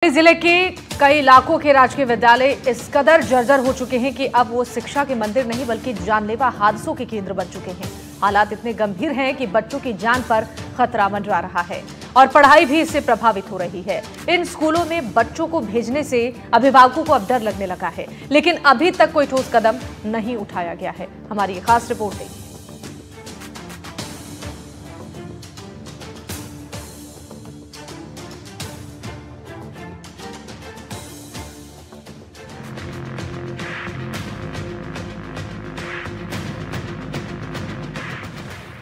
जिले के कई इलाकों के राजकीय विद्यालय इस कदर जर्जर हो चुके हैं कि अब वो शिक्षा के मंदिर नहीं बल्कि जानलेवा हादसों के केंद्र बन चुके हैं। हालात इतने गंभीर हैं कि बच्चों की जान पर खतरा मंडरा रहा है और पढ़ाई भी इससे प्रभावित हो रही है। इन स्कूलों में बच्चों को भेजने से अभिभावकों को अब डर लगने लगा है, लेकिन अभी तक कोई ठोस कदम नहीं उठाया गया है। हमारी ये खास रिपोर्ट है।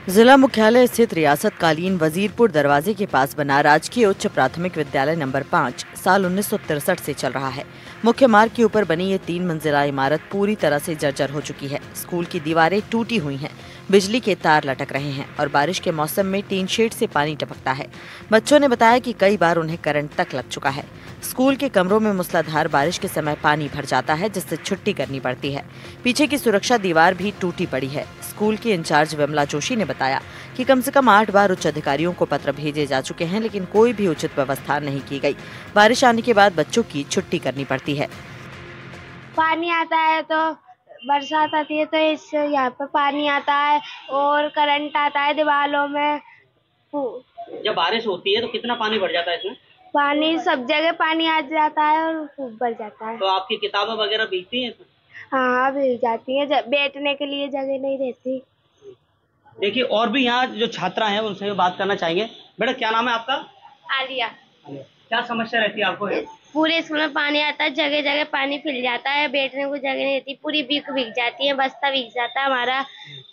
जिला मुख्यालय स्थित रियासतकालीन वजीरपुर दरवाजे के पास बना राजकीय उच्च प्राथमिक विद्यालय नंबर 5 साल 1963 से चल रहा है। मुख्य मार्ग के ऊपर बनी ये 3 मंजिला इमारत पूरी तरह से जर्जर हो चुकी है। स्कूल की दीवारें टूटी हुई हैं, बिजली के तार लटक रहे हैं और बारिश के मौसम में टीन शेड से पानी टपकता है। बच्चों ने बताया कि कई बार उन्हें करंट तक लग चुका है। स्कूल के कमरों में मूसलाधार बारिश के समय पानी भर जाता है, जिससे छुट्टी करनी पड़ती है। पीछे की सुरक्षा दीवार भी टूटी पड़ी है। स्कूल के इंचार्ज विमला जोशी ने बताया कि कम से कम 8 बार उच्च अधिकारियों को पत्र भेजे जा चुके हैं, लेकिन कोई भी उचित व्यवस्था नहीं की गई। बारिश आने के बाद बच्चों की छुट्टी करनी पड़ती है। पानी आता है तो बरसात आती है तो इस यहाँ पर पानी आता है और करंट आता है दीवारों में। जब बारिश होती है तो कितना पानी भर जाता है इसमें? पानी सब जगह पानी आ जाता है और खूब भर जाता है। तो आपकी किताबें वगैरह भीगती हैं? हाँ भीग जाती है, बैठने के लिए जगह नहीं रहती। देखिए, और भी यहाँ जो छात्रा हैं उनसे बात करना चाहेंगे। बेटा, क्या नाम है आपका? आलिया। क्या समस्या रहती है आपको? पूरे स्कूल में पानी आता है, जगह जगह पानी फिल जाता है, बैठने को जगह नहीं रहती, पूरी भीग जाती है, बस्ता भीग जाता है हमारा।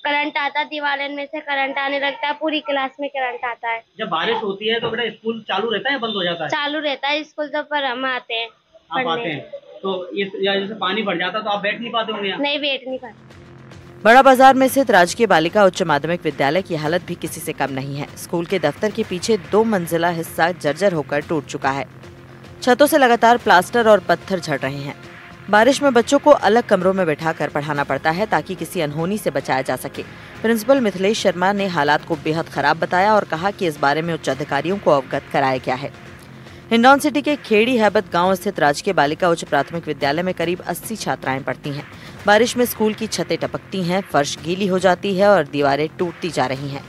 करंट आता है, दीवार में से करंट आने लगता है, पूरी क्लास में करंट आता है। जब बारिश होती है तो बेटा स्कूल चालू रहता है या बंद हो जाता है? चालू रहता है स्कूल, तो पर हम आते हैं। आप आते हैं तो ये जैसे पानी भर जाता है तो आप बैठ नहीं पाते होंगे? नहीं, बैठ नहीं पाते। बड़ा बाजार में स्थित राजकीय बालिका उच्च माध्यमिक विद्यालय की हालत भी किसी से कम नहीं है। स्कूल के दफ्तर के पीछे 2 मंजिला हिस्सा जर्जर होकर टूट चुका है। छतों से लगातार प्लास्टर और पत्थर झड़ रहे हैं। बारिश में बच्चों को अलग कमरों में बैठाकर पढ़ाना पड़ता है ताकि किसी अनहोनी से बचाया जा सके। प्रिंसिपल मिथिलेश शर्मा ने हालात को बेहद खराब बताया और कहा कि इस बारे में उच्च अधिकारियों को अवगत कराया गया है। हिंडौन सिटी के खेड़ी हैबत गांव स्थित राजकीय बालिका उच्च प्राथमिक विद्यालय में करीब 80 छात्राएं पढ़ती हैं। बारिश में स्कूल की छतें टपकती हैं, फर्श गीली हो जाती है और दीवारें टूटती जा रही हैं।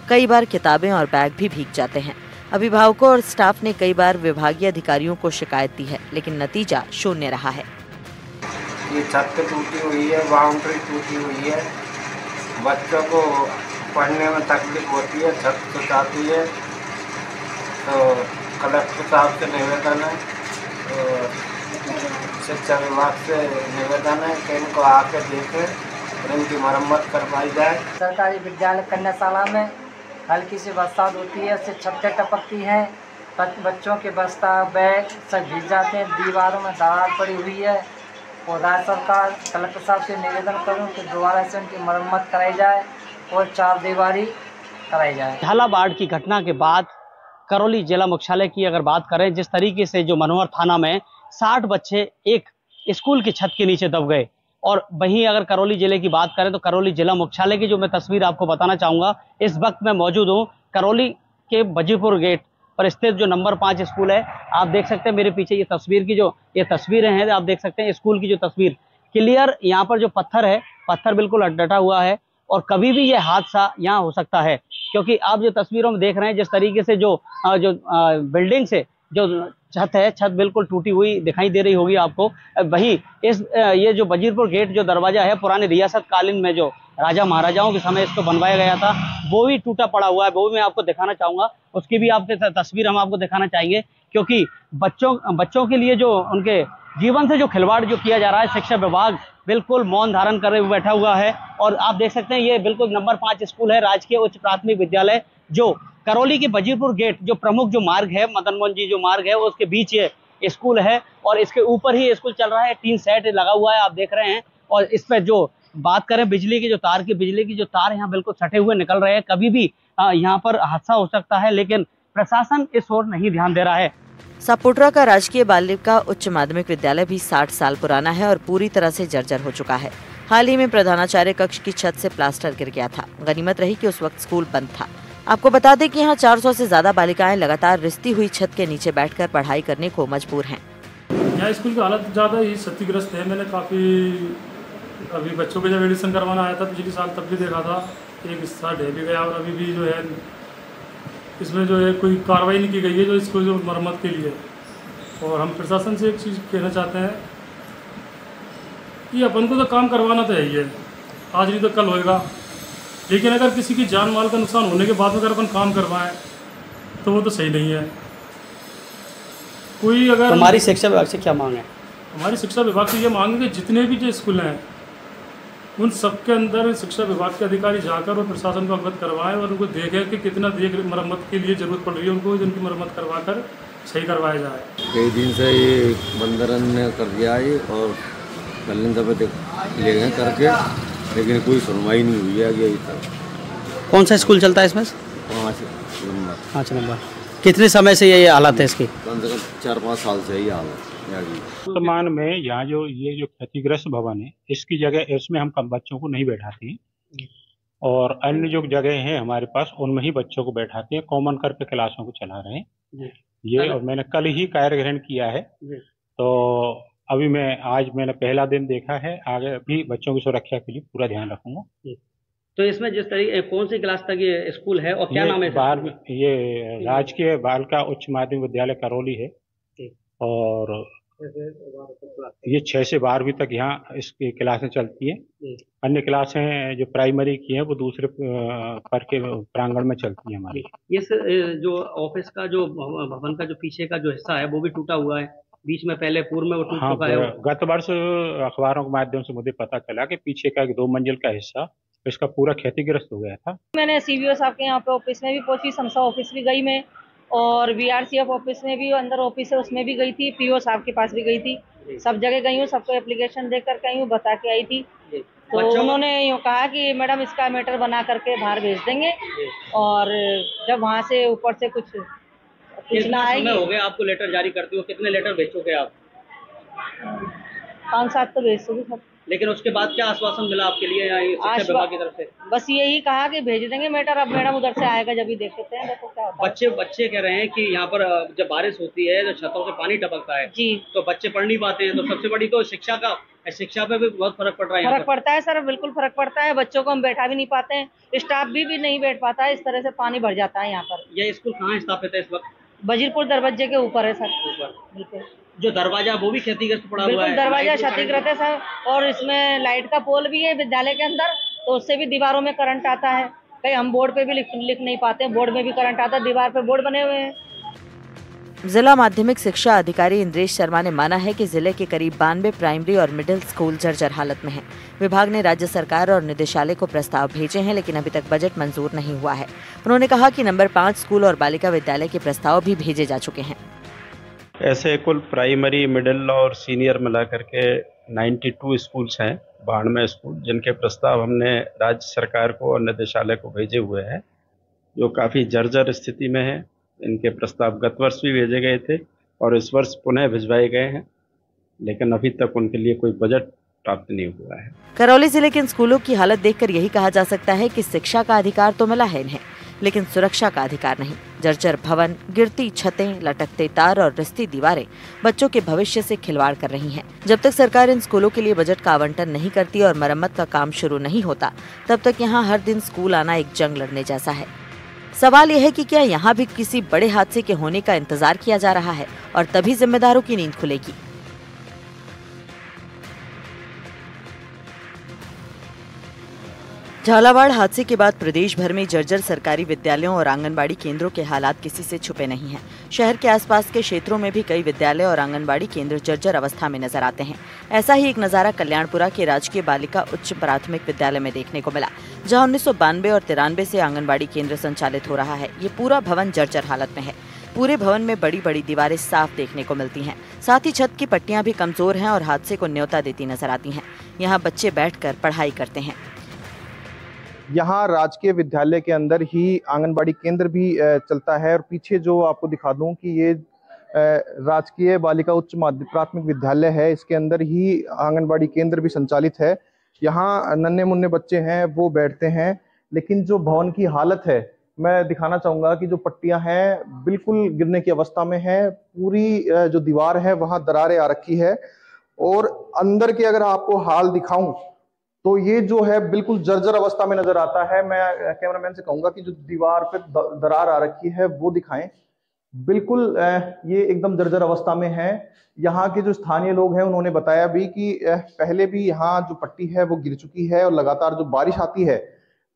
कई बार किताबें और बैग भी भीग जाते हैं। अभिभावकों और स्टाफ ने कई बार विभागीय अधिकारियों को शिकायत दी है, लेकिन नतीजा शून्य रहा है। ये छत टूटी हुई है, बाउंड्री टूटी हुई है, बच्चों को पढ़ने में तकलीफ होती है, छत टूटाती है। तो कलेक्टर साहब से निवेदन है, तो शिक्षा विभाग से निवेदन है कि इनको आके देखें और इनकी मरम्मत करवाई जाए। सरकारी विद्यालय कन्याशाला में हल्की सी बरसात होती है, उससे छतें टपकती हैं, बच्चों के बस्ता बैग सब भीग जाते हैं, दीवारों में दरार पड़ी हुई है। और राज्य सरकार कलेक्टर साहब से निवेदन करूं कि दोबारा से उनकी मरम्मत कराई जाए और 4 दीवारी कराई जाए। झालावाड़ की घटना के बाद करौली जिला मुख्यालय की अगर बात करें, जिस तरीके से जो मनोहर थाना में 60 बच्चे एक स्कूल की छत के नीचे दब गए, और वहीं अगर करौली जिले की बात करें तो करौली जिला मुख्यालय की जो मैं तस्वीर आपको बताना चाहूंगा, इस वक्त मैं मौजूद हूँ करौली के वजीरपुर गेट पर स्थित जो नंबर 5 स्कूल है। आप देख सकते हैं मेरे पीछे ये तस्वीर की जो ये तस्वीरें हैं, आप देख सकते हैं स्कूल की जो तस्वीर क्लियर। यहाँ पर जो पत्थर है, पत्थर बिल्कुल डटा हुआ है और कभी भी ये हादसा यहाँ हो सकता है, क्योंकि आप जो तस्वीरों में देख रहे हैं जिस तरीके से जो बिल्डिंग से जो छत है, छत बिल्कुल टूटी हुई दिखाई दे रही होगी आपको। वहीं ये जो वजीरपुर गेट जो दरवाजा है, पुराने रियासत कालीन में जो राजा महाराजाओं के समय इसको बनवाया गया था, वो भी टूटा पड़ा हुआ है। वो भी मैं आपको दिखाना चाहूंगा, उसकी भी आपको तस्वीर हम आपको दिखाना चाहेंगे, क्योंकि बच्चों के लिए जो उनके जीवन से जो खिलवाड़ जो किया जा रहा है, शिक्षा विभाग बिल्कुल मौन धारण करे हुए बैठा हुआ है। और आप देख सकते हैं ये बिल्कुल नंबर 5 स्कूल है, राजकीय उच्च प्राथमिक विद्यालय, जो करौली के वजीरपुर गेट जो प्रमुख जो मार्ग है, मदन मोहन जी जो मार्ग है, उसके बीच ये स्कूल है और इसके ऊपर ही स्कूल चल रहा है। 3 सेट लगा हुआ है, आप देख रहे हैं। और इस पर जो बात करें बिजली की जो तार यहाँ बिल्कुल सटे हुए निकल रहे हैं। कभी भी यहाँ पर हादसा हो सकता है, लेकिन प्रशासन इस ओर नहीं ध्यान दे रहा है। सापुटरा का राजकीय बालिका उच्च माध्यमिक विद्यालय भी 60 साल पुराना है और पूरी तरह से जर्जर हो चुका है। हाल ही में प्रधानाचार्य कक्ष की छत से प्लास्टर गिर गया था। गनीमत रही कि उस वक्त स्कूल बंद था। आपको बता दें कि यहाँ 400 से ज्यादा बालिकाएं लगातार रिसती हुई छत के नीचे बैठकर पढ़ाई करने को मजबूर हैं। यहाँ स्कूल की हालत ज़्यादा ही क्षतिग्रस्त है। मैंने काफ़ी अभी बच्चों के जब एडिशन करवाना आया था पिछले साल, तब भी देखा था एक हिस्सा ढह भी गया, और अभी भी जो है इसमें जो है कोई कार्रवाई नहीं की गई है जो इसको जो मरम्मत के लिए। और हम प्रशासन से एक चीज़ कहना चाहते हैं कि अपन को तो काम करवाना तो है ही है, आज नहीं तो कल होएगा, लेकिन अगर किसी की जान माल का नुकसान होने के बाद अगर अपन काम करवाएं तो वो तो सही नहीं है। कोई अगर हमारी शिक्षा विभाग से क्या मांग है? हमारी शिक्षा विभाग से ये मांग है कि जितने भी जो स्कूल हैं उन सबके अंदर शिक्षा विभाग के अधिकारी जाकर और प्रशासन को अवगत करवाएं और उनको देखें कि कितना मरम्मत के लिए ज़रूरत पड़ रही है, उनको जिनकी मरम्मत करवा कर सही करवाया जाए। कई दिन से ये बंदरन ने कर दिया है और कलिंदा पे ले गए करके, लेकिन कोई सुनवाई नहीं हुई है अभी तक। कौन सा स्कूल चलता है इसमें? 5 नंबर। कितने समय से ये हालत है इसकी? कम से कम 4-5 साल से ही हालत। वर्तमान में यहाँ जो ये जो क्षतिग्रस्त भवन है, इसकी जगह इसमें हम कम बच्चों को नहीं बैठाते हैं और अन्य जो जगह है हमारे पास उनमें ही बच्चों को बैठाते हैं, कॉमन करके क्लासों को चला रहे हैं ये। और मैंने कल ही कार्य ग्रहण किया है, तो अभी आज मैंने पहला दिन देखा है, आगे भी बच्चों की सुरक्षा के लिए पूरा ध्यान रखूंगा। तो इसमें जिस तरीके कौन सी क्लास तक ये स्कूल है और क्या नाम है? ये राजकीय बालिका उच्च माध्यमिक विद्यालय करौली है और ये 6 से 12वीं तक यहाँ इसकी क्लासें चलती है। अन्य क्लासें जो प्राइमरी की हैं वो दूसरे पर के प्रांगण में चलती है हमारी। इस जो ऑफिस का जो भवन का जो पीछे का जो हिस्सा है वो भी टूटा हुआ है, बीच में पहले पूर्व में वो टूट चुका है। गत वर्ष अखबारों के माध्यम से मुझे पता चला कि पीछे का एक 2 मंजिल का हिस्सा इसका पूरा क्षतिग्रस्त हो गया था। मैंने सीबीओ साहब के यहाँ पे ऑफिस में भी पहुंची, समसा ऑफिस भी गई मैं, और बीआरसीएफ ऑफिस में भी अंदर ऑफिस है उसमें भी गई थी, पीओ साहब के पास भी गई थी, सब जगह गई हूँ, सबको एप्लीकेशन दे करके आई हूँ, बता के आई थी। तो उन्होंने यूँ कहा कि मैडम इसका मैटर बना करके बाहर भेज देंगे और जब वहाँ से ऊपर से कुछ सूचना आएगी। हो गया आपको लेटर जारी करते हो, कितने लेटर भेजोगे आप? 5-7 तो भेज दोगे सब। लेकिन उसके बाद क्या आश्वासन मिला आपके लिए शिक्षा विभाग की तरफ से? बस यही कहा कि भेज देंगे मैटर, अब मैडम उधर से आएगा जब भी देख सकते हैं, देखो क्या होता है। बच्चे कह रहे हैं कि यहाँ पर जब बारिश होती है तो छतों से पानी टपकता है जी, तो बच्चे पढ़ नहीं पाते हैं। तो सबसे बड़ी तो शिक्षा पे भी बहुत फर्क पड़ रहा है। फर्क पड़ता है सर, बिल्कुल फर्क पड़ता है। बच्चों को हम बैठा भी नहीं पाते हैं, स्टाफ भी नहीं बैठ पाता है, इस तरह से पानी भर जाता है यहाँ पर। यह स्कूल कहाँ स्थापित है इस वक्त? वजीरपुर दरवाजे के ऊपर है सर। बिल्कुल। जो दरवाजा वो भी क्षतिग्रस्त पड़ा हुआ है? दरवाजा क्षतिग्रस्त है सर, और इसमें लाइट का पोल भी है विद्यालय के अंदर, तो उससे भी दीवारों में करंट आता है। कहीं हम बोर्ड पे भी लिख नहीं पाते, बोर्ड में भी करंट आता है, दीवार पे बोर्ड बने हुए हैं। जिला माध्यमिक शिक्षा अधिकारी इंद्रेश शर्मा ने माना है कि जिले के करीब 92 प्राइमरी और मिडिल स्कूल जर्जर हालत में हैं। विभाग ने राज्य सरकार और निदेशालय को प्रस्ताव भेजे हैं, लेकिन अभी तक बजट मंजूर नहीं हुआ है। उन्होंने कहा कि नंबर 5 स्कूल और बालिका विद्यालय के प्रस्ताव भी भेजे जा चुके हैं। ऐसे कुल प्राइमरी, मिडिल और सीनियर मिला करके 92 स्कूल्स हैं, 92 स्कूल, जिनके प्रस्ताव हमने राज्य सरकार को और निदेशालय को भेजे हुए हैं, जो काफ़ी जर्जर स्थिति में है। इनके प्रस्ताव गत वर्ष भी भेजे गए थे और इस वर्ष पुनः भिजवाए गए हैं, लेकिन अभी तक उनके लिए कोई बजट प्राप्त नहीं हुआ है। करौली जिले के इन स्कूलों की हालत देखकर यही कहा जा सकता है कि शिक्षा का अधिकार तो मिला है इन्हें, लेकिन सुरक्षा का अधिकार नहीं। जर्जर भवन, गिरती छतें, लटकते तार और रिसती दीवारें बच्चों के भविष्य से खिलवाड़ कर रही हैं। जब तक सरकार इन स्कूलों के लिए बजट का आवंटन नहीं करती और मरम्मत का काम शुरू नहीं होता, तब तक यहाँ हर दिन स्कूल आना एक जंग लड़ने जैसा है। सवाल यह है कि क्या यहाँ भी किसी बड़े हादसे के होने का इंतजार किया जा रहा है और तभी जिम्मेदारों की नींद खुलेगी। झालावाड़ हादसे के बाद प्रदेश भर में जर्जर सरकारी विद्यालयों और आंगनबाड़ी केंद्रों के हालात किसी से छुपे नहीं हैं। शहर के आसपास के क्षेत्रों में भी कई विद्यालय और आंगनबाड़ी केंद्र जर्जर अवस्था में नजर आते हैं। ऐसा ही एक नजारा कल्याणपुरा के राजकीय बालिका उच्च प्राथमिक विद्यालय में देखने को मिला, जहां 1992 और 93 से आंगनबाड़ी केंद्र संचालित हो रहा है। ये पूरा भवन जर्जर हालत में है। पूरे भवन में बड़ी बड़ी दीवारें साफ देखने को मिलती हैं। साथ ही छत की पट्टियां भी कमजोर हैं और हादसे को न्योता देती नजर आती हैं। यहाँ बच्चे बैठकर पढ़ाई करते हैं। यहाँ राजकीय विद्यालय के अंदर ही आंगनबाड़ी केंद्र भी चलता है, और पीछे जो आपको दिखा दूं कि ये राजकीय बालिका उच्च प्राथमिक विद्यालय है, इसके अंदर ही आंगनबाड़ी केंद्र भी संचालित है। यहाँ नन्हे मुन्ने बच्चे हैं वो बैठते हैं, लेकिन जो भवन की हालत है मैं दिखाना चाहूंगा कि जो पट्टियां हैं बिल्कुल गिरने की अवस्था में है। पूरी जो दीवार है वहां दरारें आ रखी है और अंदर के अगर आपको हाल दिखाऊं तो ये जो है बिल्कुल जर्जर अवस्था में नजर आता है। मैं कैमरामैन से कहूंगा कि जो दीवार पे दरार आ रखी है वो दिखाएं। बिल्कुल ये एकदम जर्जर अवस्था में है। यहाँ के जो स्थानीय लोग हैं उन्होंने बताया भी कि पहले भी यहाँ जो पट्टी है वो गिर चुकी है और लगातार जो बारिश आती है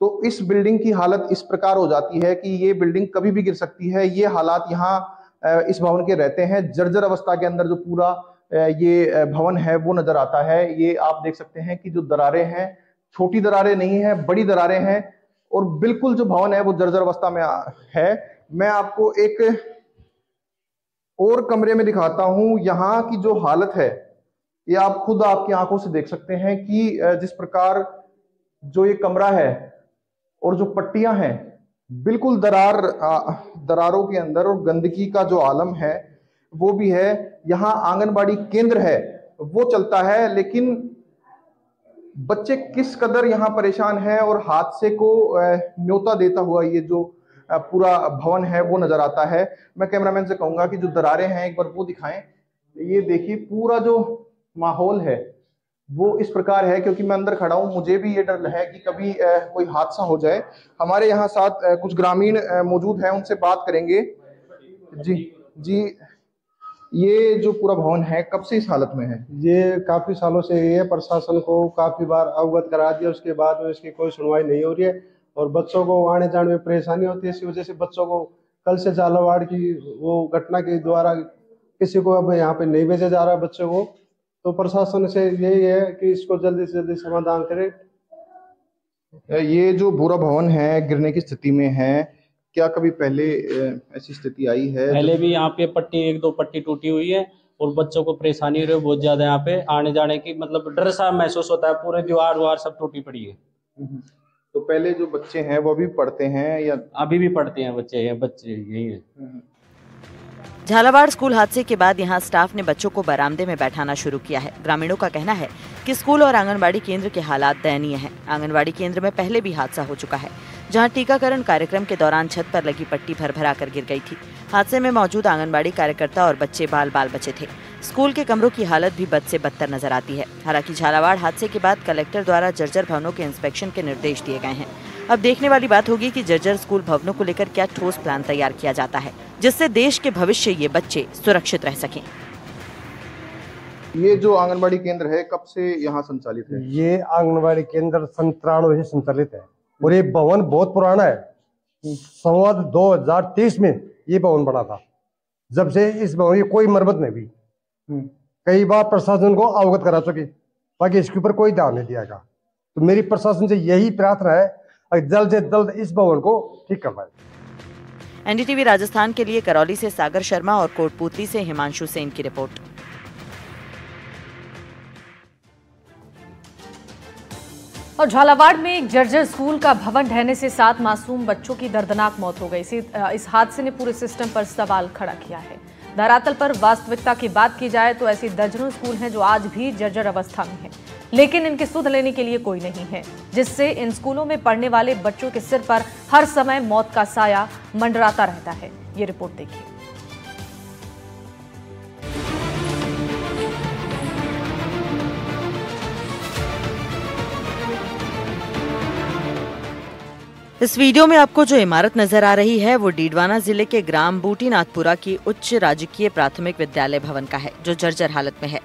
तो इस बिल्डिंग की हालत इस प्रकार हो जाती है कि ये बिल्डिंग कभी भी गिर सकती है। ये हालात यहाँ इस भवन के रहते हैं। जर्जर अवस्था के अंदर जो पूरा ये भवन है वो नजर आता है। ये आप देख सकते हैं कि जो दरारें हैं छोटी दरारें नहीं है, बड़ी दरारें हैं और बिल्कुल जो भवन है वो जर्जर अवस्था में है। मैं आपको एक और कमरे में दिखाता हूं। यहाँ की जो हालत है ये आप खुद आपकी आंखों से देख सकते हैं कि जिस प्रकार जो ये कमरा है और जो पट्टियां हैं बिल्कुल दरारों के अंदर और गंदगी का जो आलम है वो भी है। यहाँ आंगनबाड़ी केंद्र है वो चलता है लेकिन बच्चे किस कदर यहाँ परेशान हैं और हादसे को न्योता देता हुआ ये जो पूरा भवन है वो नजर आता है। मैं कैमरामैन से कहूंगा कि जो दरारें हैं एक बार वो दिखाएं। ये देखिए पूरा जो माहौल है वो इस प्रकार है क्योंकि मैं अंदर खड़ा हूं, मुझे भी ये डर है कि कभी कोई हादसा हो जाए। हमारे यहाँ साथ कुछ ग्रामीण मौजूद हैं, उनसे बात करेंगे। जी ये जो पूरा भवन है कब से इस हालत में है? ये काफी सालों से ये प्रशासन को काफी बार अवगत करा दिया, उसके बाद में इसकी कोई सुनवाई नहीं हो रही है और बच्चों को आने जाने में परेशानी होती है। इसी वजह से बच्चों को कल से झालावाड़ की वो घटना के द्वारा किसी को अब यहाँ पे नहीं भेजा जा रहा बच्चों को। तो प्रशासन से यही है कि इसको जल्दी से जल्दी समाधान करें। ये जो पूरा भवन है गिरने की स्थिति में है, क्या कभी पहले ऐसी स्थिति आई है? पहले भी यहाँ पे पट्टी 1-2 पट्टी टूटी हुई है और बच्चों को परेशानी हो रही है बहुत ज्यादा। यहाँ पे आने जाने की मतलब डर सा महसूस होता है। पूरे दीवार सब टूटी पड़ी है। तो पहले जो बच्चे हैं वो अभी पढ़ते हैं या अभी भी पढ़ते हैं? बच्चे यही है। झालावाड़ स्कूल हादसे के बाद यहां स्टाफ ने बच्चों को बरामदे में बैठाना शुरू किया है। ग्रामीणों का कहना है कि स्कूल और आंगनबाड़ी केंद्र के हालात दयनीय हैं। आंगनबाड़ी केंद्र में पहले भी हादसा हो चुका है जहां टीकाकरण कार्यक्रम के दौरान छत पर लगी पट्टी भरभरा कर गिर गई थी। हादसे में मौजूद आंगनबाड़ी कार्यकर्ता और बच्चे बाल बचे थे। स्कूल के कमरों की हालत भी बद से बदतर नजर आती है। हालांकि झालावाड़ हादसे के बाद कलेक्टर द्वारा जर्जर भवनों के इंस्पेक्शन के निर्देश दिए गए हैं। अब देखने वाली बात होगी कि जर्जर स्कूल भवनों को लेकर क्या ठोस प्लान तैयार किया जाता है जिससे देश के भविष्य ये बच्चे सुरक्षित रह सकें। ये जो आंगनबाड़ी केंद्र है कब से यहाँ संचालित है? ये आंगनबाड़ी केंद्र 93 से संचालित है और ये भवन बहुत पुराना है। संवत 2030 में ये भवन बना था। जब से इस भवन की कोई मरम्मत नहीं हुई। कई बार प्रशासन को अवगत करा चुके, बाकी इसके ऊपर कोई ध्यान नहीं दिया गया। तो मेरी प्रशासन से यही प्रार्थना है जल्द से जल्द इस भवन को ठीक करवाए। एनडीटीवी राजस्थान के लिए करौली से सागर शर्मा और कोटपुतली से हिमांशु सेन की रिपोर्ट। और झालावाड़ में एक जर्जर स्कूल का भवन ढहने से 7 मासूम बच्चों की दर्दनाक मौत हो गई। इस हादसे ने पूरे सिस्टम पर सवाल खड़ा किया है। धरातल पर वास्तविकता की बात की जाए तो ऐसी दर्जनों स्कूल हैं जो आज भी जर्जर अवस्था में हैं, लेकिन इनकी सुध लेने के लिए कोई नहीं है, जिससे इन स्कूलों में पढ़ने वाले बच्चों के सिर पर हर समय मौत का साया मंडराता रहता है। ये रिपोर्ट देखिए। इस वीडियो में आपको जो इमारत नजर आ रही है वो डीडवाना जिले के ग्राम बूटीनाथपुरा की उच्च राजकीय प्राथमिक विद्यालय भवन का है, जो जर्जर हालत में है।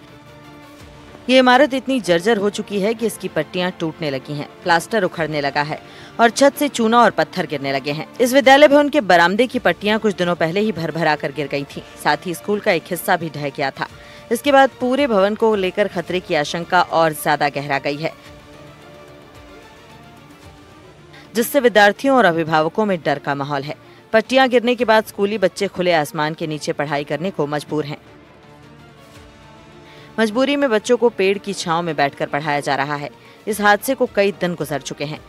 ये इमारत इतनी जर्जर हो चुकी है कि इसकी पट्टियां टूटने लगी हैं, प्लास्टर उखड़ने लगा है और छत से चूना और पत्थर गिरने लगे हैं। इस विद्यालय भवन के बरामदे की पट्टियां कुछ दिनों पहले ही भरभरा कर गिर गई थी। साथ ही स्कूल का एक हिस्सा भी ढह गया था। इसके बाद पूरे भवन को लेकर खतरे की आशंका और ज्यादा गहरा गई है, जिससे विद्यार्थियों और अभिभावकों में डर का माहौल है। पट्टियां गिरने के बाद स्कूली बच्चे खुले आसमान के नीचे पढ़ाई करने को मजबूर हैं। मजबूरी में बच्चों को पेड़ की छांव में बैठकर पढ़ाया जा रहा है। इस हादसे को कई दिन गुजर चुके हैं,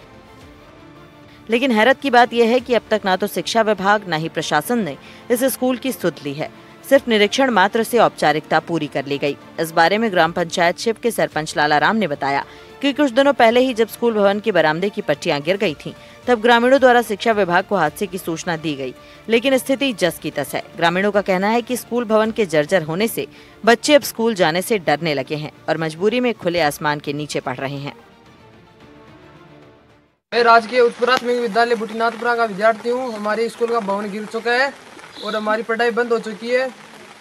लेकिन हैरत की बात यह है कि अब तक ना तो शिक्षा विभाग ना ही प्रशासन ने इस स्कूल की सुध ली है। सिर्फ निरीक्षण मात्र से औपचारिकता पूरी कर ली गई। इस बारे में ग्राम पंचायत शिव के सरपंच लाला राम ने बताया कि कुछ दिनों पहले ही जब स्कूल भवन के बरामदे की पट्टियां गिर गई थीं, तब ग्रामीणों द्वारा शिक्षा विभाग को हादसे की सूचना दी गई, लेकिन स्थिति जस की तस है। ग्रामीणों का कहना है कि स्कूल भवन के जर्जर होने से बच्चे अब स्कूल जाने से डरने लगे हैं और मजबूरी में खुले आसमान के नीचे पढ़ रहे हैं। मैं राजकीय उच्च प्राथमिक विद्यालय बुटीनाथपुरा का विद्यार्थी हूँ। हमारे स्कूल का भवन गिर चुका है और हमारी पढ़ाई बंद हो चुकी है।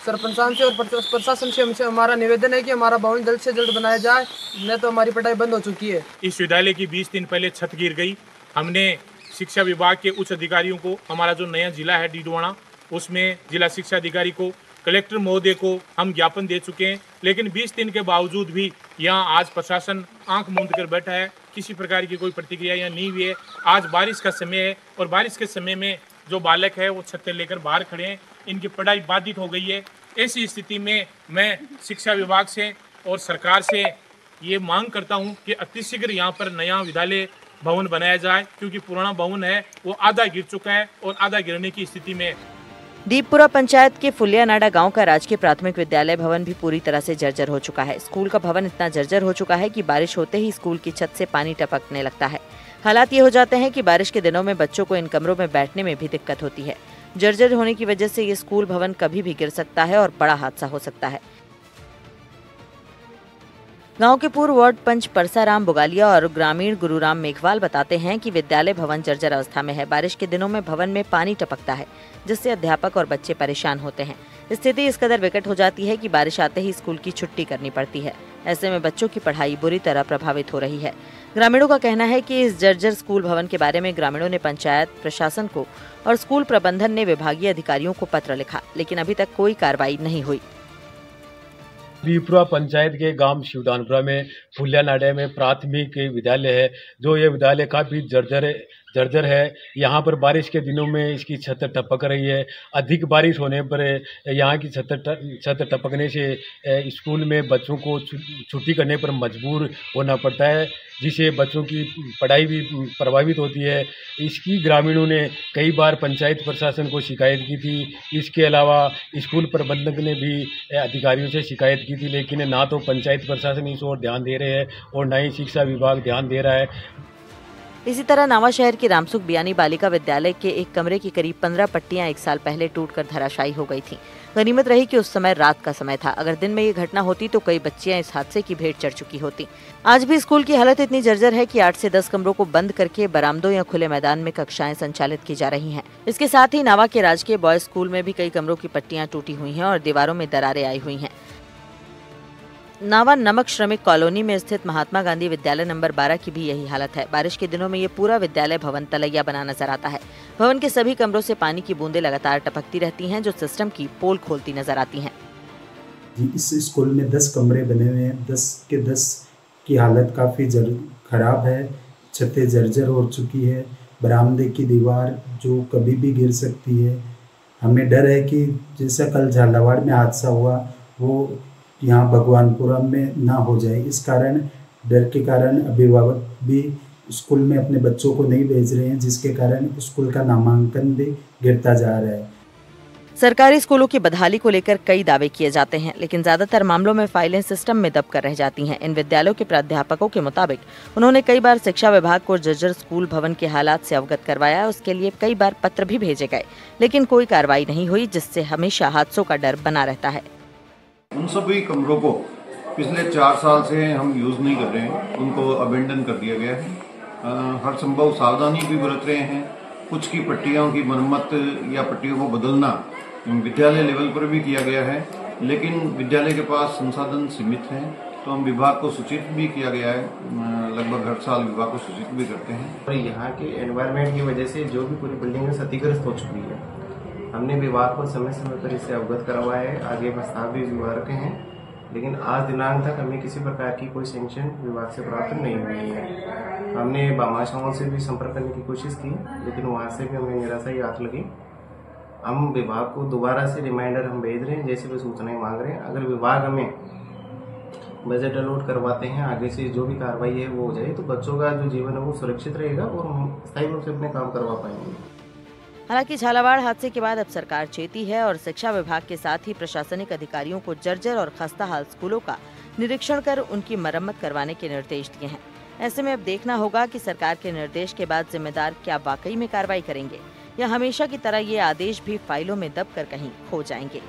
सरपंच से और प्रशासन से हमसे हमारा निवेदन है कि हमारा भवन जल्द से जल्द बनाया जाए, नहीं तो हमारी पढ़ाई बंद हो चुकी है। इस विद्यालय की 20 दिन पहले छत गिर गई। हमने शिक्षा विभाग के उच्च अधिकारियों को, हमारा जो नया जिला है डीडवाना, उसमें जिला शिक्षा अधिकारी को, कलेक्टर महोदय को हम ज्ञापन दे चुके हैं, लेकिन 20 दिन के बावजूद भी यहाँ आज प्रशासन आंख मूंद कर बैठा है। किसी प्रकार की कोई प्रतिक्रिया यहाँ नहीं हुई है। आज बारिश का समय है और बारिश के समय में जो बालक है वो छत्ते लेकर बाहर खड़े हैं, इनकी पढ़ाई बाधित हो गई है। ऐसी स्थिति में मैं शिक्षा विभाग से और सरकार से ये मांग करता हूँ कि अतिशीघ्र यहाँ पर नया विद्यालय भवन बनाया जाए, क्योंकि पुराना भवन है वो आधा गिर चुका है और आधा गिरने की स्थिति में। दीपपुरा पंचायत के फुलियानाडा गांव का राजकीय प्राथमिक विद्यालय भवन भी पूरी तरह से जर्जर हो चुका है। स्कूल का भवन इतना जर्जर हो चुका है कि बारिश होते ही स्कूल की छत से पानी टपकने लगता है। हालात ये हो जाते हैं कि बारिश के दिनों में बच्चों को इन कमरों में बैठने में भी दिक्कत होती है। जर्जर होने की वजह से ये स्कूल भवन कभी भी गिर सकता है और बड़ा हादसा हो सकता है। गांव के पूर्व वार्ड पंच परसाराम बुगालिया और ग्रामीण गुरुराम मेघवाल बताते हैं कि विद्यालय भवन जर्जर अवस्था में है। बारिश के दिनों में भवन में पानी टपकता है, जिससे अध्यापक और बच्चे परेशान होते हैं। स्थिति इस कदर विकट हो जाती है कि बारिश आते ही स्कूल की छुट्टी करनी पड़ती है। ऐसे में बच्चों की पढ़ाई बुरी तरह प्रभावित हो रही है। ग्रामीणों का कहना है कि इस जर्जर स्कूल भवन के बारे में ग्रामीणों ने पंचायत प्रशासन को और स्कूल प्रबंधन ने विभागीय अधिकारियों को पत्र लिखा, लेकिन अभी तक कोई कार्रवाई नहीं हुई। दीपपुरा पंचायत के गांव शिवदानपुरा में फुलियानाडा में प्राथमिक विद्यालय है, जो ये विद्यालय काफी जर्जर है। यहाँ पर बारिश के दिनों में इसकी छत टपक रही है। अधिक बारिश होने पर यहाँ की छत टपकने से स्कूल में बच्चों को छुट्टी करने पर मजबूर होना पड़ता है, जिससे बच्चों की पढ़ाई भी प्रभावित होती है। इसकी ग्रामीणों ने कई बार पंचायत प्रशासन को शिकायत की थी। इसके अलावा स्कूल प्रबंधक ने भी अधिकारियों से शिकायत की थी, लेकिन ना तो पंचायत प्रशासन इस ओर ध्यान दे रहे हैं और ना ही शिक्षा विभाग ध्यान दे रहा है। इसी तरह नावा शहर के रामसुख बियानी बालिका विद्यालय के एक कमरे की करीब 15 पट्टियां 1 साल पहले टूटकर धराशायी हो गई थीं। गनीमत रही कि उस समय रात का समय था। अगर दिन में ये घटना होती तो कई बच्चियां इस हादसे की भेंट चढ़ चुकी होती। आज भी स्कूल की हालत इतनी जर्जर है कि 8 से 10 कमरों को बंद करके बरामदों या खुले मैदान में कक्षाएं संचालित की जा रही हैं। इसके साथ ही नावा के राजकीय बॉयज स्कूल में भी कई कमरों की पट्टियां टूटी हुई हैं और दीवारों में दरारें आई हुई हैं। नावा नमक श्रमिक कॉलोनी में स्थित महात्मा गांधी विद्यालय नंबर 12 की भी यही हालत है। बारिश के दिनों में ये पूरा विद्यालय भवन तलैया बना नजर आता है। भवन के सभी कमरों से पानी की बूंदें लगातार टपकती रहती हैं, जो सिस्टम की पोल खोलती नजर आती हैं। इस स्कूल में 10 कमरे बने हुए हैं। 10 के 10 की हालत काफ़ी खराब है। छतें जर्जर हो चुकी है। बरामदे की दीवार जो कभी भी गिर सकती है। हमें डर है कि जैसा कल झालावाड़ में हादसा हुआ वो यहाँ भगवानपुरा में ना हो जाए। इस कारण डर के कारण अभिभावक भी स्कूल में अपने बच्चों को नहीं भेज रहे हैं, जिसके कारण स्कूल का नामांकन भी गिरता जा रहा है। सरकारी स्कूलों की बदहाली को लेकर कई दावे किए जाते हैं, लेकिन ज्यादातर मामलों में फाइलें सिस्टम में दबकर रह जाती हैं। इन विद्यालयों के प्राध्यापकों के मुताबिक उन्होंने कई बार शिक्षा विभाग को जर्जर स्कूल भवन के हालात से अवगत करवाया। उसके लिए कई बार पत्र भी भेजे गए, लेकिन कोई कार्रवाई नहीं हुई, जिससे हमेशा हादसों का डर बना रहता है। उन सभी कमरों को पिछले 4 साल से हम यूज़ नहीं कर रहे हैं, उनको अबेंडन कर दिया गया है। हर संभव सावधानी भी बरत रहे हैं। कुछ की पट्टियों की मरम्मत या पट्टियों को बदलना विद्यालय लेवल पर भी किया गया है, लेकिन विद्यालय के पास संसाधन सीमित हैं, तो हम विभाग को सूचित भी किया गया है। लगभग हर साल विभाग को सूचित भी करते हैं। और यहाँ के एनवायरनमेंट की वजह से जो भी पूरी बिल्डिंग है क्षतिग्रस्त हो चुकी है। हमने विभाग को समय समय पर इससे अवगत करवाया है, आगे प्रस्ताव भी विभाग रखे हैं, लेकिन आज दिनांक तक हमें किसी प्रकार की कोई सैंक्शन विभाग से प्राप्त नहीं हुई है। हमने भामाशाहों से भी संपर्क करने की कोशिश की, लेकिन वहाँ से भी हमें निराशा ही हाथ लगी। हम विभाग को दोबारा से रिमाइंडर हम भेज रहे हैं, जैसे भी सूचनाएं मांग रहे हैं। अगर विभाग हमें बजट अलॉट करवाते हैं, आगे से जो भी कार्रवाई है वो हो जाए, तो बच्चों का जो जीवन है वो सुरक्षित रहेगा और हम स्थायी रूप से अपने काम करवा पाएंगे। हालांकि झालावाड़ हादसे के बाद अब सरकार चेती है और शिक्षा विभाग के साथ ही प्रशासनिक अधिकारियों को जर्जर और खस्ताहाल स्कूलों का निरीक्षण कर उनकी मरम्मत करवाने के निर्देश दिए हैं। ऐसे में अब देखना होगा कि सरकार के निर्देश के बाद जिम्मेदार क्या वाकई में कार्रवाई करेंगे या हमेशा की तरह ये आदेश भी फाइलों में दबकर कहीं खो जाएंगे।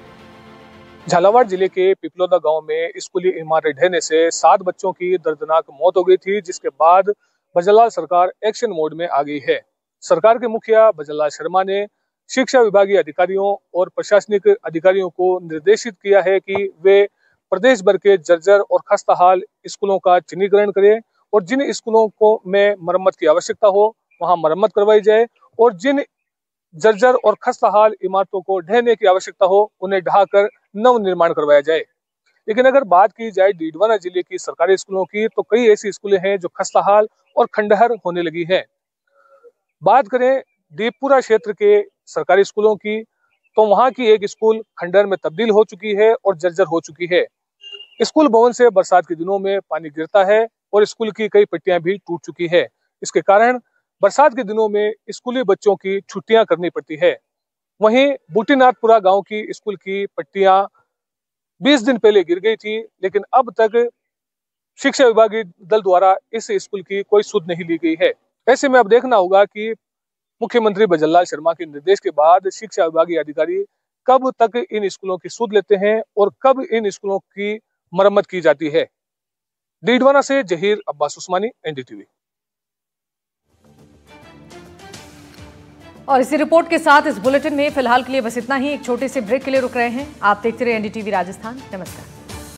झालावाड़ जिले के पिपलोदा गांव में स्कूली इमारत ढहने से 7 बच्चों की दर्दनाक मौत हो गई थी, जिसके बाद भजनलाल सरकार एक्शन मोड में आ गई है। सरकार के मुखिया भजनलाल शर्मा ने शिक्षा विभागीय अधिकारियों और प्रशासनिक अधिकारियों को निर्देशित किया है कि वे प्रदेश भर के जर्जर और खस्ताहाल स्कूलों का चिन्हीकरण करें और जिन स्कूलों को में मरम्मत की आवश्यकता हो वहां मरम्मत करवाई जाए और जिन जर्जर और खस्ताहाल इमारतों को ढहने की आवश्यकता हो उन्हें ढहाकर नव निर्माण करवाया जाए। लेकिन अगर बात की जाए डीडवाना जिले की सरकारी स्कूलों की, तो कई ऐसी स्कूलें हैं जो खस्ताहाल और खंडहर होने लगी हैं। बात करें दीपपुरा क्षेत्र के सरकारी स्कूलों की, तो वहां की एक स्कूल खंडहर में तब्दील हो चुकी है और जर्जर हो चुकी है। स्कूल भवन से बरसात के दिनों में पानी गिरता है और स्कूल की कई पट्टियां भी टूट चुकी है। इसके कारण बरसात के दिनों में स्कूली बच्चों की छुट्टियां करनी पड़ती है। वहीं बूटीनाथपुरा गांव की स्कूल की पट्टियां 20 दिन पहले गिर गई थी, लेकिन अब तक शिक्षा विभागीय दल द्वारा इस स्कूल की कोई सुध नहीं ली गई है। ऐसे में अब देखना होगा कि मुख्यमंत्री भजनलाल शर्मा के निर्देश के बाद शिक्षा विभागीय अधिकारी कब तक इन स्कूलों की सुध लेते हैं और कब इन स्कूलों की मरम्मत की जाती है। डीडवाना से जहीर अब्बास उस्मानी, एनडीटीवी। और इसी रिपोर्ट के साथ इस बुलेटिन में फिलहाल के लिए बस इतना ही। एक छोटे से ब्रेक के लिए रुक रहे हैं। आप देखते रहे एनडीटीवी राजस्थान। नमस्कार।